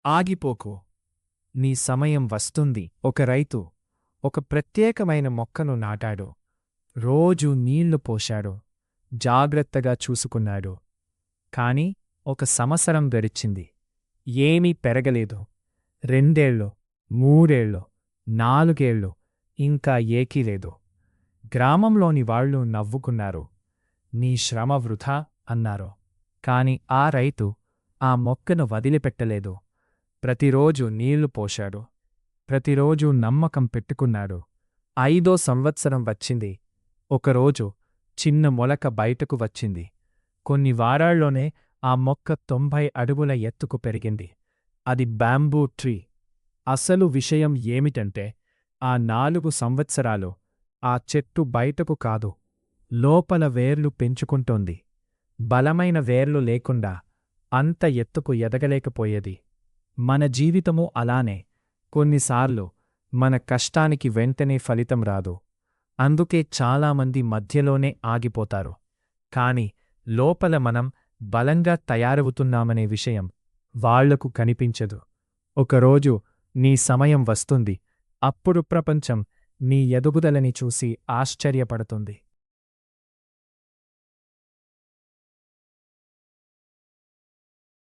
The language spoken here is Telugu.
ఆగిపోకు. నీ సమయం వస్తుంది. ఒక రైతు ఒక ప్రత్యేకమైన మొక్కను నాటాడు. రోజూ నీళ్లు పోశాడు. జాగ్రత్తగా చూసుకున్నాడు. కాని ఒక సంవత్సరం గడిచింది. ఏమీ పెరగలేదు. 2 ఏళ్ళు, 3 ఏళ్ళు, 4 ఏళ్ళు, ఇంకా ఏకీలేదు. గ్రామంలోని వాళ్ళు నవ్వుకున్నారు. నీ శ్రమ వృథా అన్నారు. కాని ఆ రైతు ఆ మొక్కను వదిలిపెట్టలేదు. ప్రతిరోజూ నీళ్లు పోశాడు. ప్రతిరోజూ నమ్మకం పెట్టుకున్నాడు. 5వ సంవత్సరం వచ్చింది. ఒకరోజు చిన్న మొలక బయటకు వచ్చింది. కొన్ని వారాల్లోనే ఆ మొక్క 90 అడుగుల ఎత్తుకు పెరిగింది. అది బ్యాంబూ ట్రీ. అసలు విషయం ఏమిటంటే ఆ 4 సంవత్సరాలు ఆ చెట్టు బయటకు కాదు, లోపల వేర్లు పెంచుకుంటోంది. బలమైన వేర్లు లేకుండా అంత ఎత్తుకు ఎదగలేకపోయేది. మన జీవితమూ అలానే. కొన్నిసార్లు మన కష్టానికి వెంటనే ఫలితం రాదు. అందుకే చాలామంది మధ్యలోనే ఆగిపోతారు. కాని లోపల మనం బలంగా తయారవుతున్నామనే విషయం వాళ్లకు కనిపించదు. ఒకరోజు నీ సమయం వస్తుంది. అప్పుడు ప్రపంచం నీ ఎదుగుదలని చూసి ఆశ్చర్యపడుతుంది.